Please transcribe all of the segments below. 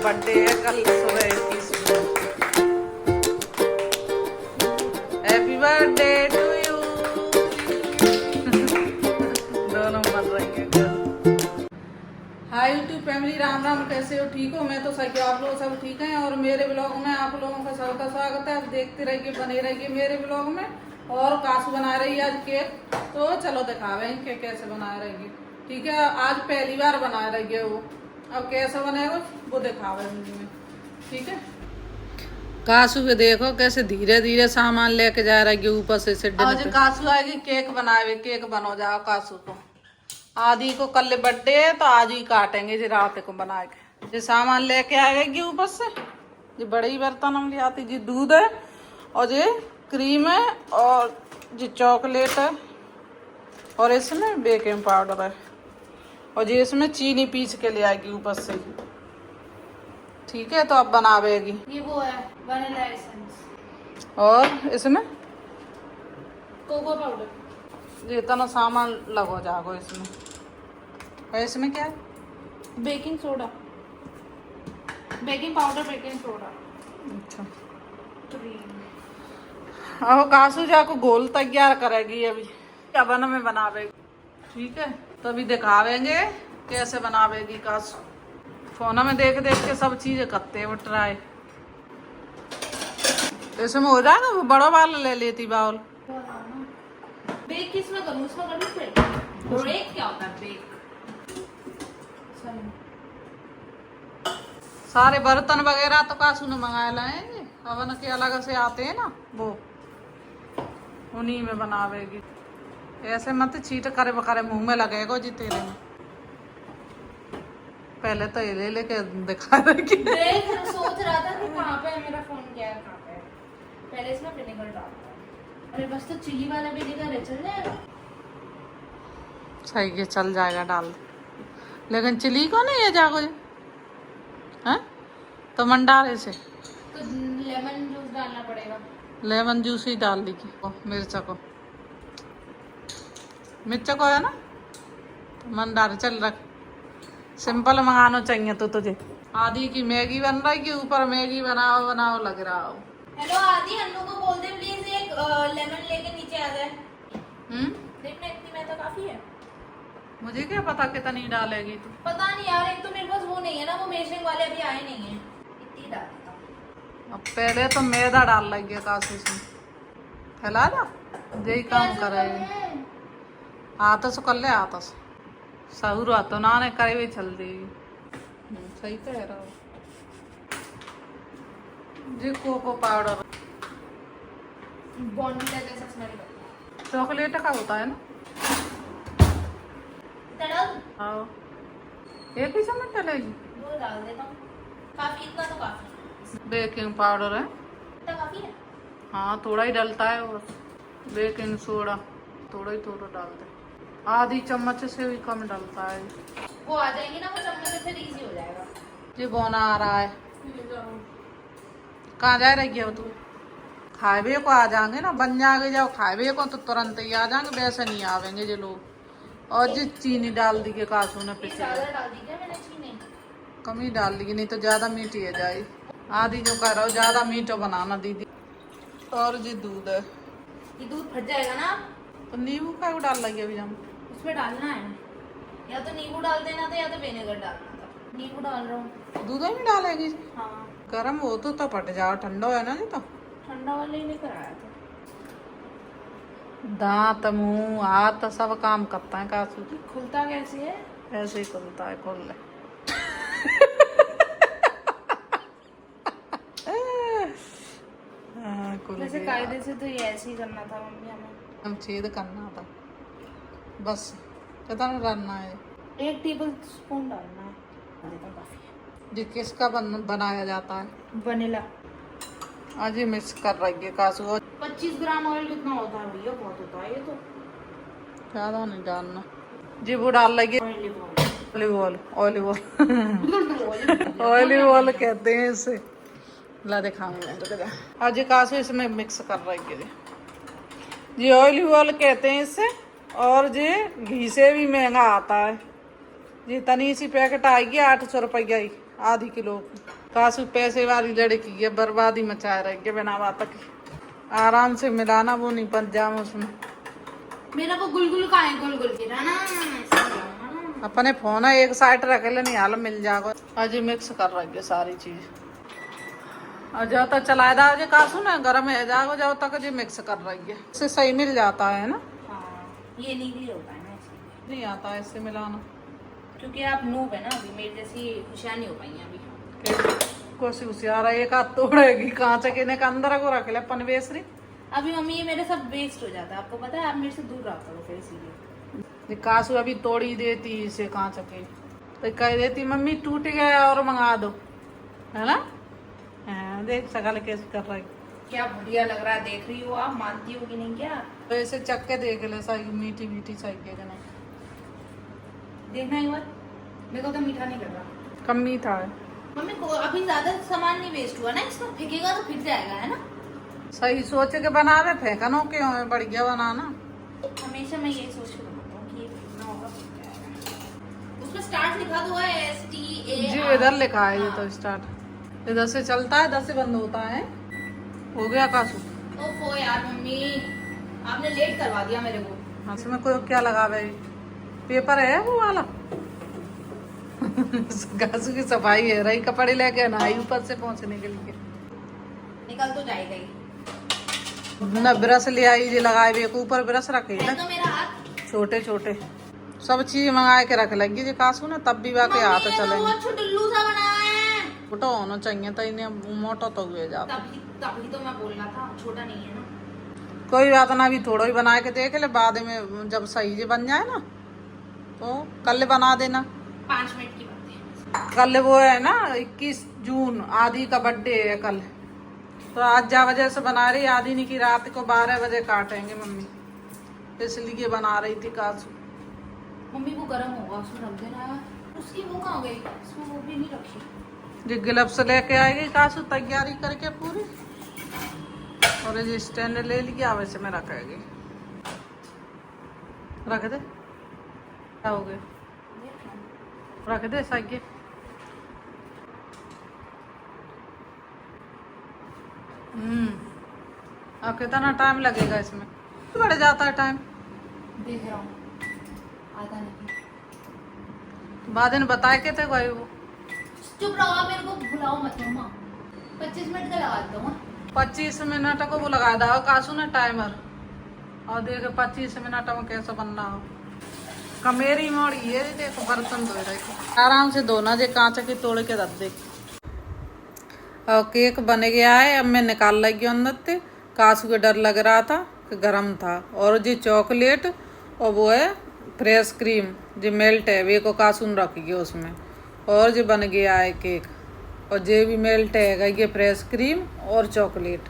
Birthday है कल सुबह 21 को। Happy birthday to you. दोनों बन रही है। Hi YouTube family, Ram Ram, कैसे हो? ठीक हो? मैं तो सही, आप लोग सब ठीक हैं। और मेरे ब्लॉग में आप लोगों का सबका स्वागत है। आप देखते रहिए, बने रहिए मेरे ब्लॉग में। और कासू बना रही है आज केक, तो चलो दिखावे केक कैसे बना रही है। ठीक है, आज पहली बार बना रही है वो, अब कैसे बनेगा वो दिखावे में। ठीक है, कासू के देखो कैसे धीरे धीरे सामान लेके जा रही है ऊपर से। आज कासू आएगी केक बनावे, केक बनो जाओ कासू को। आदि को कल बर्थडे है तो आज ही काटेंगे जी, रात को बना के। जी सामान लेके आएगी ऊपर से, जी बड़ी बर्तन हम ले आती जी। दूध है और ये क्रीम है और जी चॉकलेट है और इसमें बेकिंग पाउडर है और जी इसमें चीनी पीस के ले आएगी ऊपर से। ठीक है, तो अब बनावेगी। ये वो है वनीला एसेंस और इसमें कोको पाउडर। जी इतना सामान लगो जागो इसमें। और इसमें क्या है? Baking soda, baking powder, baking soda. अच्छा, क्रीम। अब कासू जाको घोल तैयार करेगी अभी, अवन में बनावेगी। ठीक है, तो अभी दिखावेंगे कैसे बनावेगी कासू। फोन में देख देख के सब चीजें करते हैं वो ट्राई। इसमें हो जाएगा, वो बड़ा वाला ले लेती बाउल। बेक किसमें करूँ? उसमें करूँ ब्रेक? ब्रेक क्या होता है? बेक सारे बर्तन वगैरह तो कासू ने मंगाए लाएंगे, अवन के अलग से आते हैं ना, वो उन्हीं में बनावेगी। ऐसे मत छीट करे बकरे मुंह में लगेगा जी तेरे में। पहले तो ये ले लेके दिखा रही। देख सोच रहा था कि कहाँ पे है मेरा फोन, क्या है कहाँ पे है। पहले इसमें विनेगर डालता है। अरे बस तो चिली वाला विनेगर है, चल जाएगा। सही है, चल जाएगा, डाल दे। लेकिन चिली को नहीं है जागो जी, हैं? तो मंडारे से तो लेमन जूस डालना पड़ेगा। लेमन जूस ही डाल दीजिए। मिर्चा को, मिर्चा को है ना, तो मंडारे चल रख। सिंपल मंगाना चाहिए तो तुझे। आदि की मैगी बन रही है, ऊपर मैगी बनाओ बनाओ लग रहा हो। हेलो आदि, अन्नू को बोल दे प्लीज एक लेमन लेके नीचे आ जाए। देखना इतनी में तो काफी है। मुझे क्या पता कितनी डालेगी तू। पता नहीं यार, एक तो मेरे पास वो नहीं है ना, वो मेजरिंग वाले अभी आए नहीं है। इतनी डाल देता हूं। अब पहले तो मैदा डाल लगी है कासू से। फैला ना, यही काम करे। आता सो कर ले, आता सो सहूर आतो ना ने करे भी चल देगी। सही कह रहा हो जी। कोको पाउडर, बॉर्नविटा जैसा स्मेल करता है। चॉकलेट का होता है ना। डाल हाँ, एक ही चम्मच डालेगी। दो डाल देता हूँ, काफी, इतना तो काफी। बेकिंग पाउडर है, इतना काफी है। हाँ थोड़ा ही डलता है बस। बेकिंग सोडा थोड़ा ही थोड़ा डाल दे, आधी चम्मच से भी कम डलता है। वो आ जाएंगी ना वो चम्मच से, फिर इजी हो जाएगा। ये बोना आ रहा है। कहाँ जा रही है तू? खाए को आ जाएंगे ना, बन जाएंगे। जाओ खाए को तो तुरंत ही आ जाएंगे, वैसे नहीं आवेंगे ये लोग। और जी चीनी डाल दी के कासू ने पीछे। ज्यादा डाल दी क्या मैंने चीनी? कम ही डाल दी, नहीं तो ज्यादा मीठी है जाए। आदि जो कह रहा हो ज्यादा मीठा बनाना दीदी। और जी दूध है, ये दूध फट जाएगा ना। तो नींबू का डाल लगी अभी हम। उसमें डालना है, या तो नींबू डाल देना था या तो विनेगर डालना था। नींबू डाल रहा हूँ। दूध में डालेगी? हाँ, गर्म हो तो फट जाओ, ठंडा है ना जी। तो ठंडा वाले ही लेकर आया था। दांत मुंह हाथ सब काम करता है कासू जी। खुलता कैसे है? ऐसे ही खुलता है, खोल ले। वैसे कायदे से तो ये ऐसे ही करना था मम्मी हमें। हम छेद करना था बस, कितना डालना है? 1 टेबल स्पून डालना है, काफी है। जी किसका बनाया जाता है? वनीला। आज ही मिक्स कर रही है कासू। 25 ग्राम ऑयल कितना होता है भैया? बहुत होता है ये तो। ज्यादा नहीं डालना जी। वो डाल लगी olive oil, olive oil olive oil कहते हैं इसे। ला दिखाऊंगा आज कासू इसमें मिक्स कर रही है जी। ऑलिव ऑयल कहते हैं इससे। और जी घी से भी महंगा आता है जी। तनी सी पैकेट आएगी 800 रुपया ही, आधी किलो की। कासू पैसे वाली लड़की है, बर्बादी मचाए रही है बिना बात की। आराम से मिलाना, वो नहीं पच जाम उसमें। मेरा वो गुलगुल का है, गुलगुल की ना अपने फोन है एक साइड रख ले, नहीं हाल मिल जाएगा। अजी मिक्स कर रही है सारी चीज। और जब तक चलाए दा अजय कासू ना गर्म है जाओ, जब तक जी मिक्स कर रही है, इससे सही मिल जाता है ना। हाँ, ये नहीं भी होता है ना इसलिए। नहीं आता है इससे मिलाना, क्योंकि आप नूब है ना, अभी मेरे जैसी होशियार नहीं हो पाई हैं अभी। कोशिश होशियार है, एक हाथ तोड़ेगी कांच के ने अंदर को रख ले अपन बेसरी। अभी मम्मी ये मेरे सब वेस्ट हो जाता है, आपको पता है, आप मेरे से दूर रहा करो फिर इसीलिए। कासू अभी तोड़ी देती इसे कांच के, तो कह देती मम्मी टूट गया और मंगा दो, है ना। हाँ, देख सकल कैसे कर रही, क्या बढ़िया लग रहा है, देख रही हो आप, मानती हो कि नहीं क्या? तो ऐसे चख के देख ले सही मीठी मीठी सही के नहीं। देखना एक बार, मेरे को तो मीठा नहीं लग रहा। कम मीठा है। मम्मी को अभी ज्यादा सामान नहीं वेस्ट हुआ ना, इसको फेंकेगा तो फिर जाएगा, है ना। सही सोच के बना दे, फेंकनो क्यों है, बढ़िया बनाना। हमेशा मैं यही सोच के बनाता हूँ कि ये फेंकना होगा फिर जाएगा। उसमें स्टार्ट लिखा तो है STAR। जी इधर लिखा है ये तो स्टार्ट, इधर से चलता है, इधर से बंद होता है। हो गया कासू। ओफो यार मम्मी, आपने लेट करवा दिया मेरे को। हाँ, इसमें कोई क्या लगा भाई, पेपर है वो वाला। कासू की सफाई है रही, कपड़े लेके ना आई ऊपर से पहुंचने के लिए। निकल तो जाएगा ही। न ब्रश ले आई जी, लगाए हुए के ऊपर ब्रश रखे है ना तो मेरा हाथ। छोटे छोटे, सब चीज मंगा के रख लगी जी कासू ने, तब भी वाके हाथ चलेंगे। बहुत छुटुल्लू सा बनाया है। छोटा होना चाहिए था, इन्हें मोटा तो हुए जा। तभी तो मैं बोलना था, छोटा नहीं है ना। कोई बात ना, अभी थोड़ा ही बना के देख ले, बाद में जब सही से बन जाए ना तो कल बना देना। 5 मिनट की बात है। कल वो है ना 21 जून, आदि का बर्थडे है कल, तो आज जा वजह से बना रही, आदि नहीं की रात को 12 बजे काटेंगे मम्मी, इसलिए बना रही थी कासू। मम्मी वो गर्म होगा, उसमें रख देना। उसकी वो कहाँ गई, उसमें वो भी नहीं रखी। जो ग्लव्स लेके आएगी कासू तैयारी करके पूरी, और ये स्टैंड ले लिया, वैसे में रखेगी। रख दे, क्या हो गया, रख दे सही। अब कितना टाइम लगेगा इसमें, बढ़ जाता है टाइम। देख रहा हूँ, आधा नहीं। बाद में बताए के थे भाई वो। चुप रहो आप, मेरे को बुलाओ मत मम्मा। 25 मिनट का लगा देता हूँ। 25 मिनट को वो लगा दो कासू ने टाइमर, और देखे 25 मिनट में कैसे बनना हो। कमेरी मोड़ी ये देखो, बर्तन धो रहे आराम से धोना, जे कांच की तोड़ के रख दे। और केक बन गया है, अब मैं निकाल लगी अंदर से। कासू के डर लग रहा था कि गर्म था, और जी चॉकलेट और वो है फ्रेश क्रीम जो मेल्ट है, वे को कासू ने रख गया उसमें, और जो बन गया है केक। और जे भी मेल्ट है ये फ्रेश क्रीम और चॉकलेट।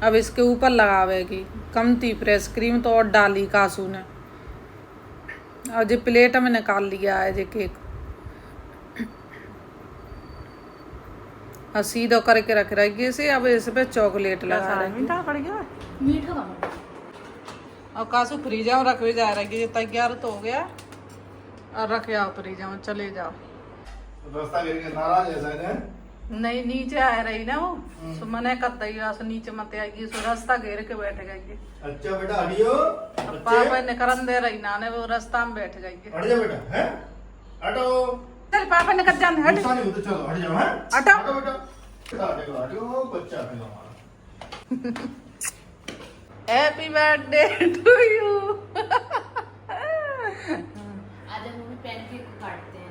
अब इसके ऊपर लगावेगी, कम थी फ्रेश क्रीम तो और डाली कासू ने, और जो प्लेट में निकाल लिया है जो केक, और सीधा करके रख रही इसे। अब इस पे चॉकलेट लगा रही, मीठा पड़ गया, मीठा कम है। और कासू फ्रीज में रख भी जा रही है, तैयार तो हो गया, और रख जाओ फ्रीज में, चले जाओ। रास्ता करके नाराज है शायद, है? नहीं नीचे आ रही ना वो, सो मने करता ही नीचे मत आएगी, सो रास्ता घेर के बैठ गई। अच्छा बेटा हटियो, पापा ने करन दे रही नाने, वो रास्ता में बैठ गई। हट जा बेटा, हैं? हटो। चल पापा ने कर जाने, हट गुस्सा नहीं होते, चलो हट जाओ, हैं? हटो। हटो बेटा, हटो हटो, बच्चा है हमारा। Happy birthday to you. आज हम मम्मी पैनकेक काटते हैं।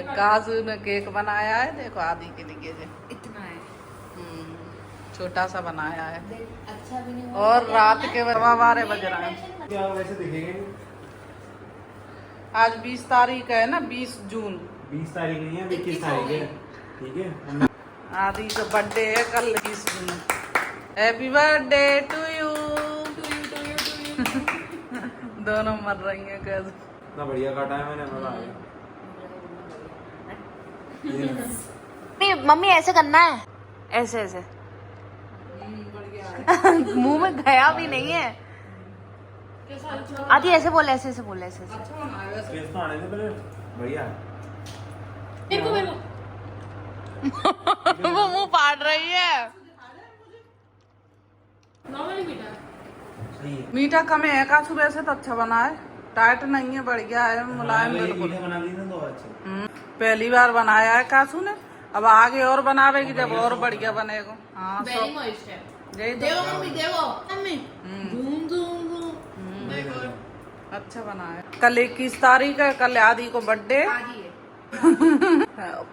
काजू ने केक बनाया है, देखो आदि के लिए जो इतना है, छोटा सा बनाया है, अच्छा भी नहीं हुआ। और रात के 12 बज रहे हैं। क्या वैसे दिखेंगे? आज 20 तारीख है ना, 20 जून। 20 तारीख नहीं है, 21 तारीख है, ठीक है। आदि का बर्थडे है कल 20 जून। Happy birthday to you. दोनों मर रही हैं कैसे। इतना बढ़िया काटा है मैंने, मजा आ गया। नहीं मम्मी ऐसे करना है, ऐसे ऐसे। मुंह में गया भी नहीं है। आदि ऐसे बोल, ऐसे ऐसे बोल, ऐसे ऐसे। अच्छा बनाया वैसे। टेस्ट तो आने दे पहले, बढ़िया है। मेरे को वो मुंह फाड़ रही है। नॉर्मली मीठा सही है। मीठा कम है कासू, वैसे तो अच्छा बना है, टाइट नहीं है, बढ़िया है, मुलायम बिल्कुल। मीठा बना दी ना तो अच्छे। पहली बार बनाया है कासू ने, अब आगे और बनावेगी जब और बढ़िया बनेगा। हाँ वेरी मॉइस्ट है। यही तो। देखो मम्मी, देखो मम्मी, धूम धूम धूम, देखो अच्छा बना है। कल 21 तारीख है, कल आदि को बर्थडे। आज ही है।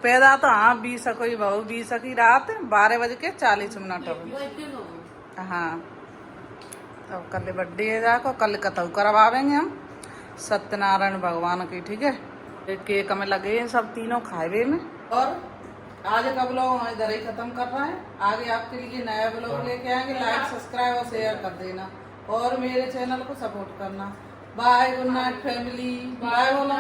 पैदा तो हाँ 20 को ही बहु 20 की रात 12:40 हो वो इतने लोग हाँ। तो कल बर्थडे है जाको, कल कतऊ करवावेंगे हम सत्यनारायण भगवान की, ठीक है। एक केक में लगे हैं सब तीनों खाए में। और आज का ब्लॉग हम इधर ही खत्म कर रहे हैं, आगे आपके लिए नया ब्लॉग लेके आएंगे। लाइक सब्सक्राइब और शेयर कर देना और मेरे चैनल को सपोर्ट करना। Bye, good night family, bye बोलो।